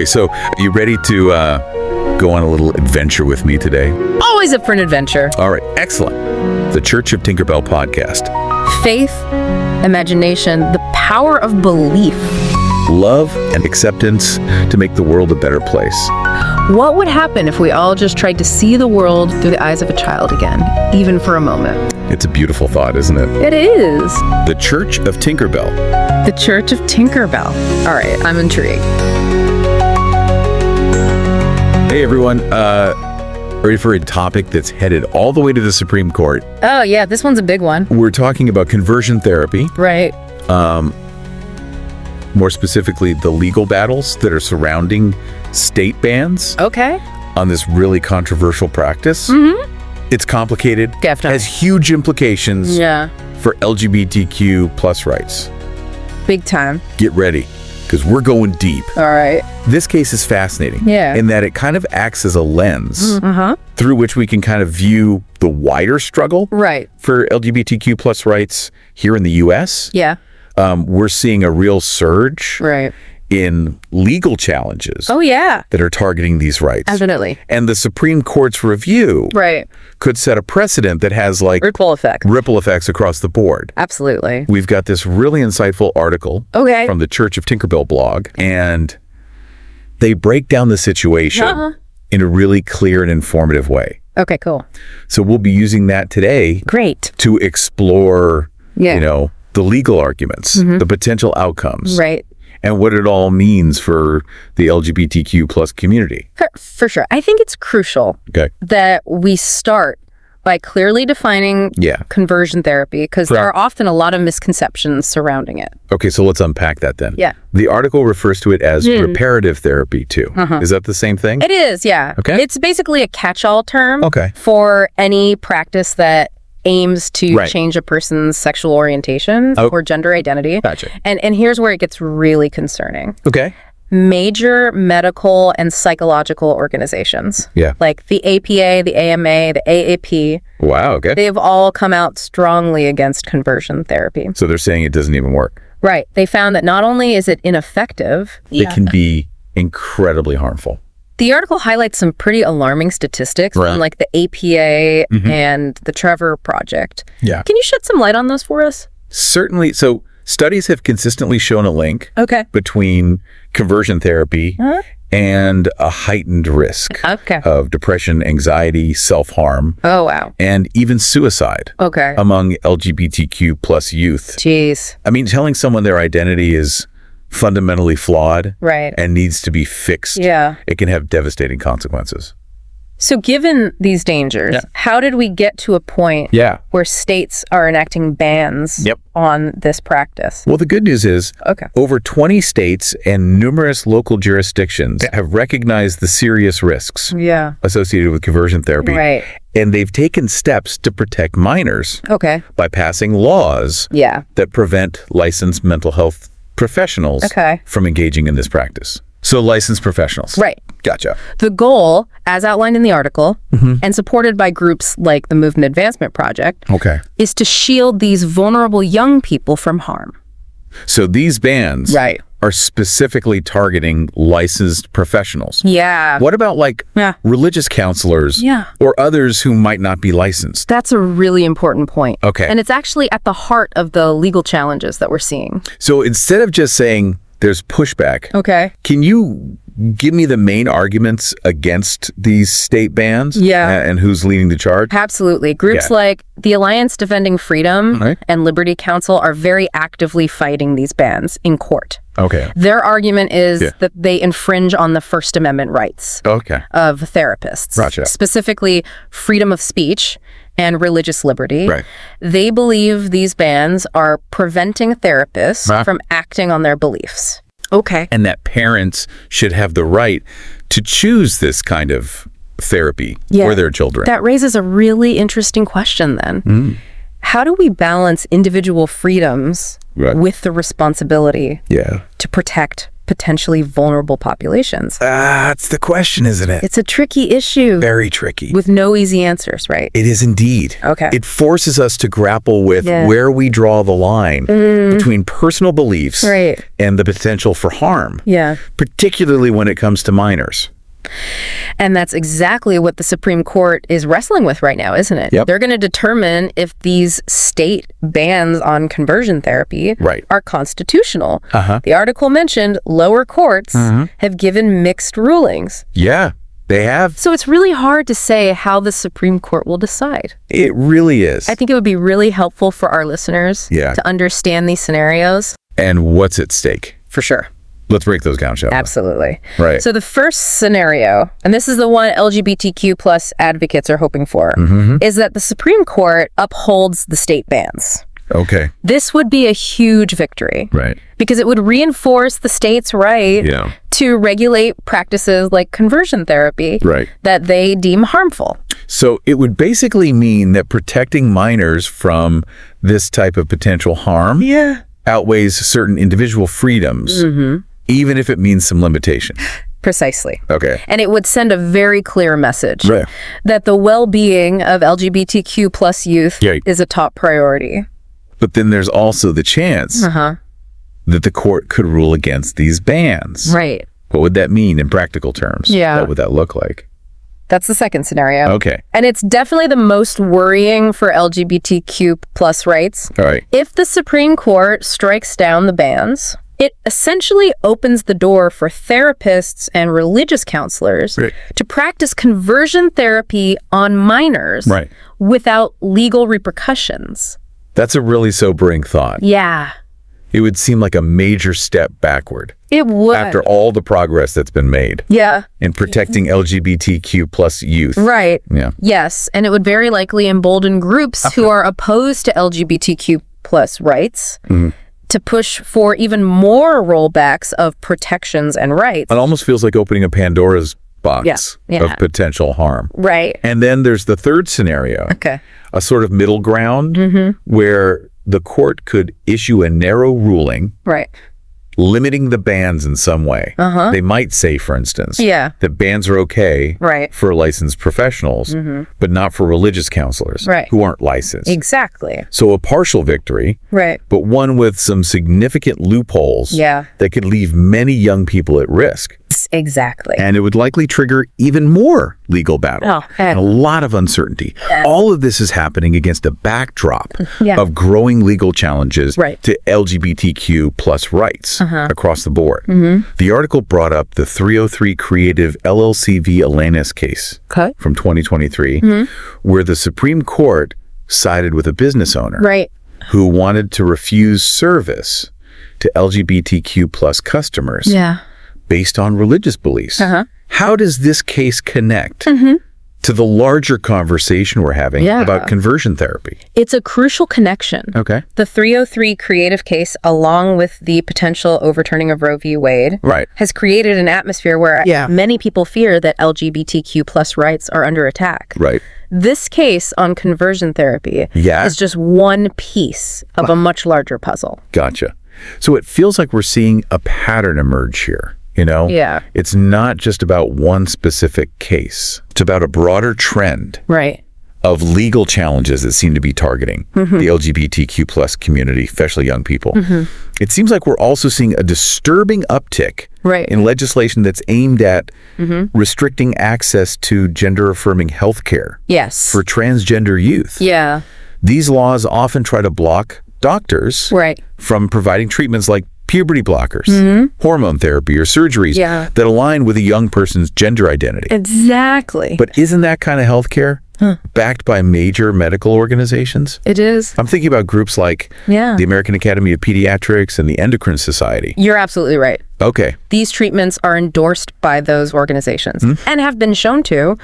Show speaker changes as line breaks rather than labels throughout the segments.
Okay, so you ready to go on a little adventure with me today?
Always up for an adventure.
All right, excellent. The Church of Tinkerbell podcast.
Faith, imagination, the power of belief.
Love and acceptance to make the world a better place.
What would happen if we all just tried to see the world through the eyes of a child again, even for a moment?
It's a beautiful thought, isn't it?
It is.
The Church of Tinkerbell.
The Church of Tinkerbell. All right, I'm intrigued.
Hey, everyone. Ready for a topic that's headed all the way to the Supreme Court?
Oh, yeah, this one's a big one.
We're talking about conversion therapy.
Right.
More specifically, the legal battles that are surrounding state bans
Okay.
on this really controversial practice.
Mm-hmm.
It's complicated.
Definitely.
Has huge implications
Yeah.
for LGBTQ plus rights.
Big time.
Get ready, because we're going deep.
All right.
This case is fascinating.
Yeah.
In that it kind of acts as a lens
Uh-huh.
through which we can kind of view the wider struggle
Right.
for LGBTQ plus rights here in the U.S.
Yeah.
We're seeing a real surge
Right.
in legal challenges
Oh, yeah.
that are targeting these rights.
Definitely.
And the Supreme Court's review
Right.
could set a precedent that has like
Ripple effect.
ripple effects across the board.
Absolutely.
We've got this really insightful article
Okay.
from the Church of Tinkerbell blog, and they break down the situation
Uh-huh.
in a really clear and informative way.
Okay, cool.
So we'll be using that today
Great.
to explore,
Yeah.
the legal arguments, the potential outcomes,
Right.
and what it all means for the LGBTQ plus community.
For sure. I think it's crucial
Okay.
that we start by clearly defining
Yeah.
conversion therapy, because there are often a lot of misconceptions surrounding it.
Okay, so let's unpack that then.
Yeah.
The article refers to it as reparative therapy too. Is that the same thing?
It is, yeah.
Okay.
It's basically a catch-all term
Okay.
for any practice that aims to
Right.
change a person's sexual orientation or gender identity.
Gotcha.
And here's where it gets really concerning.
Okay.
Major medical and psychological organizations,
Yeah.
like the APA, the AMA, the AAP,
Wow, okay.
they've all come out strongly against conversion therapy.
So they're saying it doesn't even work.
Right. They found that not only is it ineffective,
It can be incredibly harmful.
the article highlights some pretty alarming statistics
Right.
from like the APA and the Trevor Project.
Yeah.
Can you shed some light on those for us?
Certainly. So studies have consistently shown a link
Okay.
between conversion therapy and a heightened risk
Okay.
of depression, anxiety, self-harm,
Oh, wow.
and even suicide
Okay.
among LGBTQ plus youth.
Jeez.
I mean, telling someone their identity is fundamentally flawed
Right.
and needs to be fixed,
Yeah.
it can have devastating consequences.
So given these dangers, how did we get to a point
Yeah.
where states are enacting bans
Yep.
on this practice?
Well, the good news is
Okay.
over 20 states and numerous local jurisdictions have recognized the serious risks
Yeah.
associated with conversion therapy.
Right.
And they've taken steps to protect minors
Okay.
by passing laws
Yeah.
that prevent licensed mental health professionals
Okay.
from engaging in this practice. So licensed professionals.
Right.
Gotcha.
The goal, as outlined in the article, and supported by groups like the Movement Advancement Project,
Okay.
is to shield these vulnerable young people from harm.
So these bans
Right.
are specifically targeting licensed professionals.
Yeah.
What about like
Yeah.
religious counselors
Yeah.
or others who might not be licensed?
That's a really important point.
Okay.
And it's actually at the heart of the legal challenges that we're seeing.
So instead of just saying there's pushback,
Okay.
can you give me the main arguments against these state bans?
Yeah.
And who's leading the charge?
Absolutely. Groups
Yeah.
like the Alliance Defending Freedom
Right.
and Liberty Council are very actively fighting these bans in court.
Okay.
Their argument is
Yeah.
that they infringe on the First Amendment rights
Okay.
of therapists,
Gotcha.
specifically freedom of speech and religious liberty.
Right.
They believe these bans are preventing therapists
Huh?
from acting on their beliefs. Okay.
And that parents should have the right to choose this kind of therapy for their children.
That raises a really interesting question then. How do we balance individual freedoms
Right.
with the responsibility
Yeah.
to protect potentially vulnerable populations?
That's the question, isn't it?
It's a tricky issue.
Very tricky.
With no easy answers, right?
It is indeed.
Okay.
It forces us to grapple with where we draw the line between personal beliefs and the potential for harm.
Yeah.
Particularly when it comes to minors.
And that's exactly what the Supreme Court is wrestling with right now, isn't it?
Yep.
They're going to determine if these state bans on conversion therapy are constitutional. The article mentioned lower courts have given mixed rulings.
Yeah, they have.
So it's really hard to say how the Supreme Court will decide.
It really is.
I think it would be really helpful for our listeners to understand these scenarios.
And what's at stake.
For sure.
Let's break those down, shall we?
Absolutely.
Right.
So the first scenario, and this is the one LGBTQ plus advocates are hoping for, is that the Supreme Court upholds the state bans.
Okay.
This would be a huge victory.
Right.
Because it would reinforce the state's right to regulate practices like conversion therapy that they deem harmful.
So it would basically mean that protecting minors from this type of potential harm outweighs certain individual freedoms, even if it means some limitation.
Precisely.
Okay.
And it would send a very clear message that the well-being of LGBTQ plus youth is a top priority.
But then there's also the chance that the court could rule against these bans.
Right.
What would that mean in practical terms?
Yeah.
What would that look like?
That's the second scenario.
Okay.
And it's definitely the most worrying for LGBTQ plus rights.
All right.
If the Supreme Court strikes down the bans, it essentially opens the door for therapists and religious counselors to practice conversion therapy on minors without legal repercussions.
That's a really sobering thought.
Yeah.
It would seem like a major step backward.
It would.
After all the progress that's been made.
Yeah.
In protecting LGBTQ plus youth.
Right.
Yeah.
Yes. And it would very likely embolden groups who are opposed to LGBTQ plus rights to push for even more rollbacks of protections and rights.
It almost feels like opening a Pandora's box of potential harm.
Right.
And then there's the third scenario.
Okay.
A sort of middle ground where the court could issue a narrow ruling limiting the bans in some way. They might say, for instance, that bans are okay for licensed professionals, but not for religious counselors who aren't licensed.
Exactly.
So a partial victory, but one with some significant loopholes that could leave many young people at risk.
Exactly.
And it would likely trigger even more legal battle and a lot of uncertainty. All of this is happening against a backdrop of growing legal challenges to LGBTQ plus rights across the board. The article brought up the 303 Creative LLC v. Alanis case from 2023, where the Supreme Court sided with a business owner who wanted to refuse service to LGBTQ plus customers based on religious beliefs. How does this case connect to the larger conversation we're having about conversion therapy?
It's a crucial connection.
Okay.
The 303 Creative case, along with the potential overturning of Roe v. Wade, has created an atmosphere where many people fear that LGBTQ plus rights are under attack. This case on conversion therapy is just one piece of a much larger puzzle.
Gotcha. So it feels like we're seeing a pattern emerge here. You know, it's not just about one specific case. It's about a broader trend of legal challenges that seem to be targeting the LGBTQ plus community, especially young people. It seems like we're also seeing a disturbing uptick in legislation that's aimed at restricting access to gender-affirming health care for transgender youth. These laws often try to block doctors from providing treatments like puberty blockers, hormone therapy, or surgeries that align with a young person's gender identity.
Exactly.
But isn't that kind of healthcare backed by major medical organizations?
It is.
I'm thinking about groups like the American Academy of Pediatrics and the Endocrine Society.
You're absolutely right.
Okay.
These treatments are endorsed by those organizations and have been shown to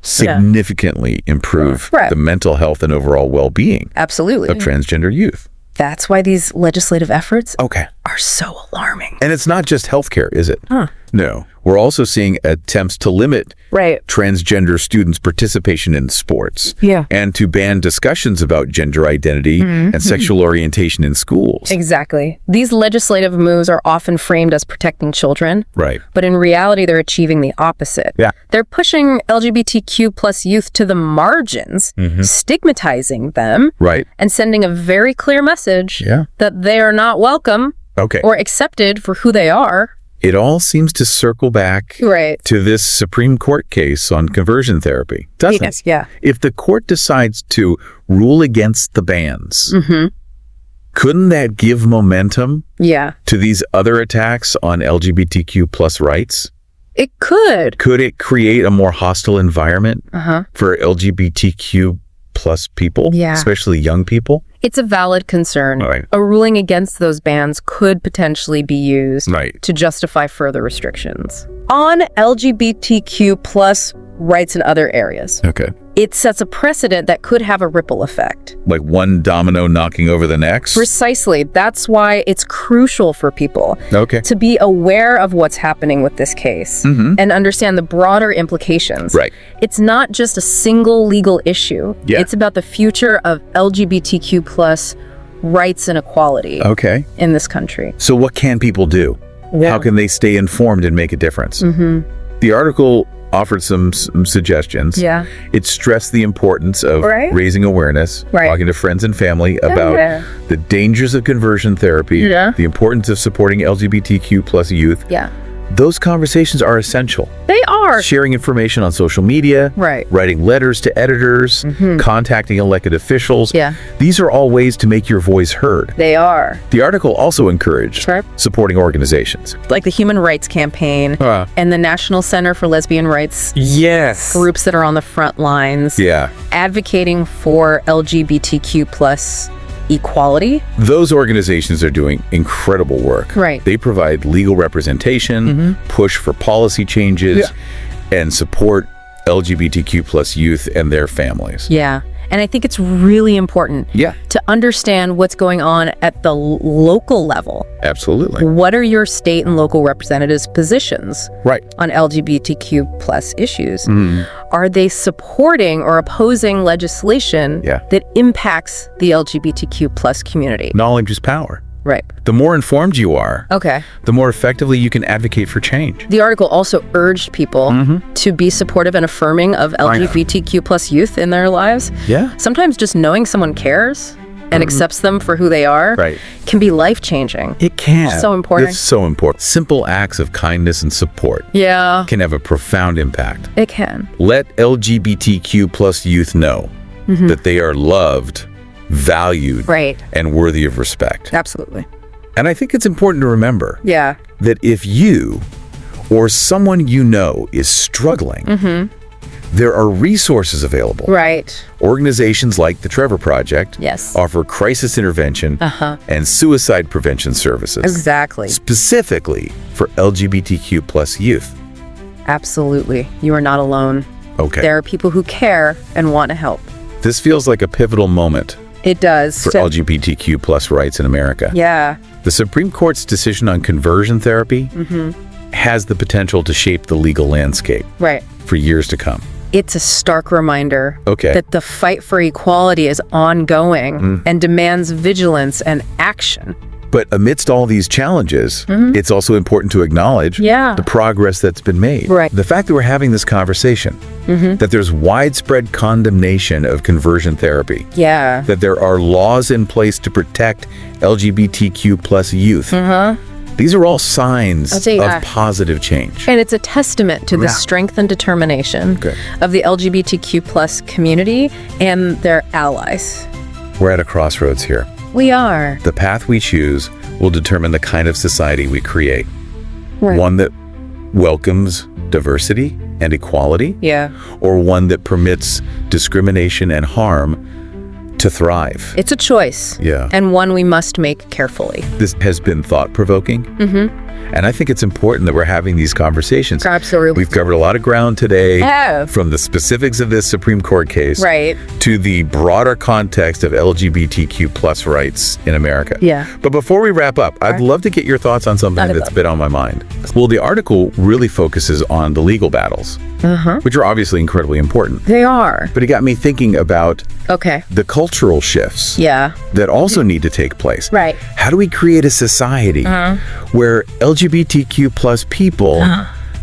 significantly improve the mental health and overall well-being of transgender youth.
That's why these legislative efforts are so alarming.
And it's not just healthcare, is it? No. We're also seeing attempts to limit transgender students' participation in sports and to ban discussions about gender identity and sexual orientation in schools.
Exactly. These legislative moves are often framed as protecting children, but in reality, they're achieving the opposite. They're pushing LGBTQ plus youth to the margins, stigmatizing them, and sending a very clear message that they are not welcome or accepted for who they are.
It all seems to circle back to this Supreme Court case on conversion therapy, doesn't it?
Yeah.
If the court decides to rule against the bans, couldn't that give momentum to these other attacks on LGBTQ plus rights?
It could.
Could it create a more hostile environment for LGBTQ plus people, especially young people?
It's a valid concern. A ruling against those bans could potentially be used to justify further restrictions on LGBTQ plus rights in other areas. It sets a precedent that could have a ripple effect.
Like one domino knocking over the next?
Precisely. That's why it's crucial for people to be aware of what's happening with this case and understand the broader implications. It's not just a single legal issue. It's about the future of LGBTQ plus rights and equality in this country.
So what can people do? How can they stay informed and make a difference? The article offered some suggestions. It stressed the importance of raising awareness, talking to friends and family about the dangers of conversion therapy, the importance of supporting LGBTQ plus youth. Those conversations are essential.
They are.
Sharing information on social media, writing letters to editors, contacting elected officials. These are all ways to make your voice heard.
They are.
The article also encouraged supporting organizations
like the Human Rights Campaign and the National Center for Lesbian Rights. Groups that are on the front lines. Advocating for LGBTQ plus equality.
Those organizations are doing incredible work. They provide legal representation, push for policy changes, and support LGBTQ plus youth and their families.
And I think it's really important to understand what's going on at the local level.
Absolutely.
What are your state and local representatives' positions on LGBTQ plus issues? Are they supporting or opposing legislation that impacts the LGBTQ plus community?
Knowledge is power. The more informed you are, the more effectively you can advocate for change.
The article also urged people to be supportive and affirming of LGBTQ plus youth in their lives. Sometimes just knowing someone cares and accepts them for who they are can be life-changing.
It can.
So important.
It's so important. Simple acts of kindness and support can have a profound impact.
It can.
Let LGBTQ plus youth know that they are loved, valued, and worthy of respect.
Absolutely.
And I think it's important to remember that if you or someone you know is struggling, there are resources available. Organizations like the Trevor Project offer crisis intervention and suicide prevention services. Specifically for LGBTQ plus youth.
Absolutely. You are not alone. There are people who care and want to help.
This feels like a pivotal moment.
It does.
For LGBTQ plus rights in America. The Supreme Court's decision on conversion therapy has the potential to shape the legal landscape for years to come.
It's a stark reminder that the fight for equality is ongoing and demands vigilance and action.
But amidst all these challenges, it's also important to acknowledge the progress that's been made. The fact that we're having this conversation, that there's widespread condemnation of conversion therapy, that there are laws in place to protect LGBTQ plus youth. These are all signs of positive change.
And it's a testament to the strength and determination of the LGBTQ plus community and their allies.
We're at a crossroads here.
We are.
The path we choose will determine the kind of society we create. One that welcomes diversity and equality, or one that permits discrimination and harm to thrive.
It's a choice, and one we must make carefully.
This has been thought-provoking. And I think it's important that we're having these conversations.
Absolutely.
We've covered a lot of ground today, from the specifics of this Supreme Court case to the broader context of LGBTQ plus rights in America.
Yeah.
But before we wrap up, I'd love to get your thoughts on something that's been on my mind. Well, the article really focuses on the legal battles, which are obviously incredibly important.
They are.
But it got me thinking about the cultural shifts that also need to take place.
Right.
How do we create a society where LGBTQ plus people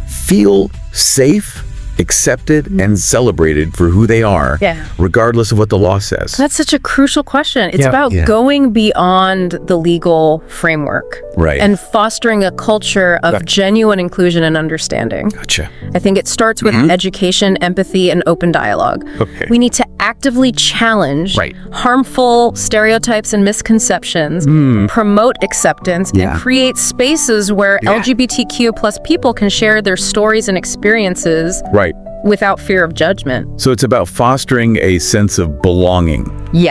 feel safe, accepted, and celebrated for who they are, regardless of what the law says?
That's such a crucial question. It's about going beyond the legal framework and fostering a culture of genuine inclusion and understanding.
Gotcha.
I think it starts with education, empathy, and open dialogue. We need to actively challenge harmful stereotypes and misconceptions, promote acceptance, and create spaces where LGBTQ plus people can share their stories and experiences without fear of judgment.
So it's about fostering a sense of belonging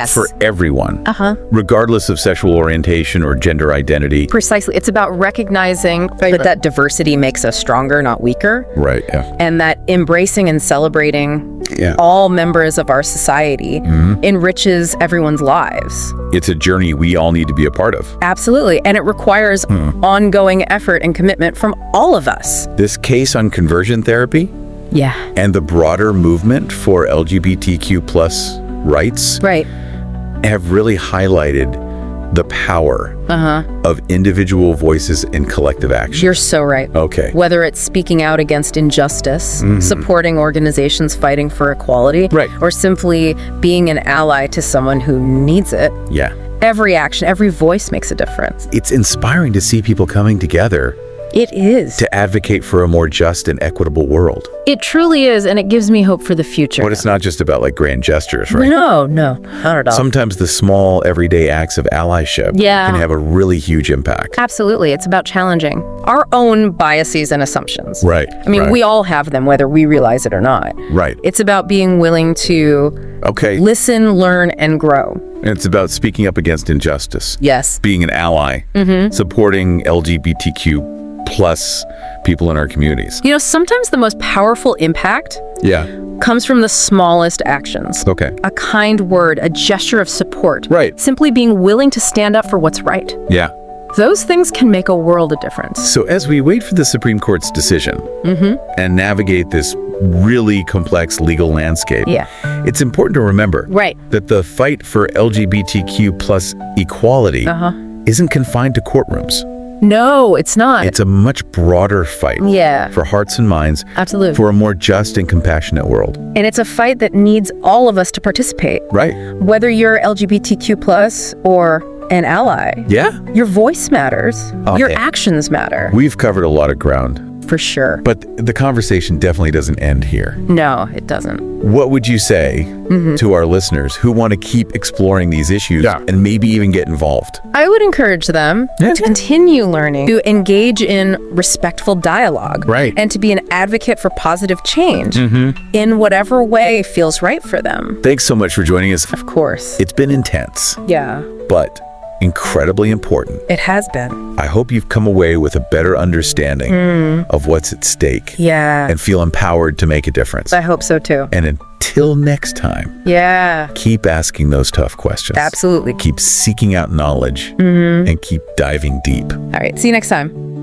for everyone, regardless of sexual orientation or gender identity.
Precisely. It's about recognizing that diversity makes us stronger, not weaker.
Right,
And that embracing and celebrating all members of our society enriches everyone's lives.
It's a journey we all need to be a part of.
Absolutely. And it requires ongoing effort and commitment from all of us.
This case on conversion therapy and the broader movement for LGBTQ plus rights have really highlighted the power of individual voices and collective action.
You're so right.
Okay.
Whether it's speaking out against injustice, supporting organizations fighting for equality, or simply being an ally to someone who needs it. Every action, every voice makes a difference.
It's inspiring to see people coming together.
It is.
To advocate for a more just and equitable world.
It truly is, and it gives me hope for the future.
But it's not just about like grand gestures, right?
No, not at all.
Sometimes the small everyday acts of allyship can have a really huge impact.
Absolutely. It's about challenging our own biases and assumptions.
Right.
I mean, we all have them, whether we realize it or not.
Right.
It's about being willing to listen, learn, and grow.
And it's about speaking up against injustice.
Yes.
Being an ally. Supporting LGBTQ plus people in our communities.
You know, sometimes the most powerful impact comes from the smallest actions. A kind word, a gesture of support. Simply being willing to stand up for what's right. Those things can make a world of difference.
So as we wait for the Supreme Court's decision and navigate this really complex legal landscape, it's important to remember that the fight for LGBTQ plus equality isn't confined to courtrooms.
No, it's not.
It's a much broader fight for hearts and minds, for a more just and compassionate world.
And it's a fight that needs all of us to participate. Whether you're LGBTQ plus or an ally. Your voice matters. Your actions matter.
We've covered a lot of ground.
For sure.
But the conversation definitely doesn't end here.
No, it doesn't.
What would you say to our listeners who want to keep exploring these issues and maybe even get involved?
I would encourage them to continue learning, to engage in respectful dialogue, and to be an advocate for positive change in whatever way feels right for them.
Thanks so much for joining us.
Of course.
It's been intense. But incredibly important.
It has been.
I hope you've come away with a better understanding of what's at stake. And feel empowered to make a difference.
I hope so too.
And until next time, keep asking those tough questions.
Absolutely.
Keep seeking out knowledge and keep diving deep.
All right. See you next time.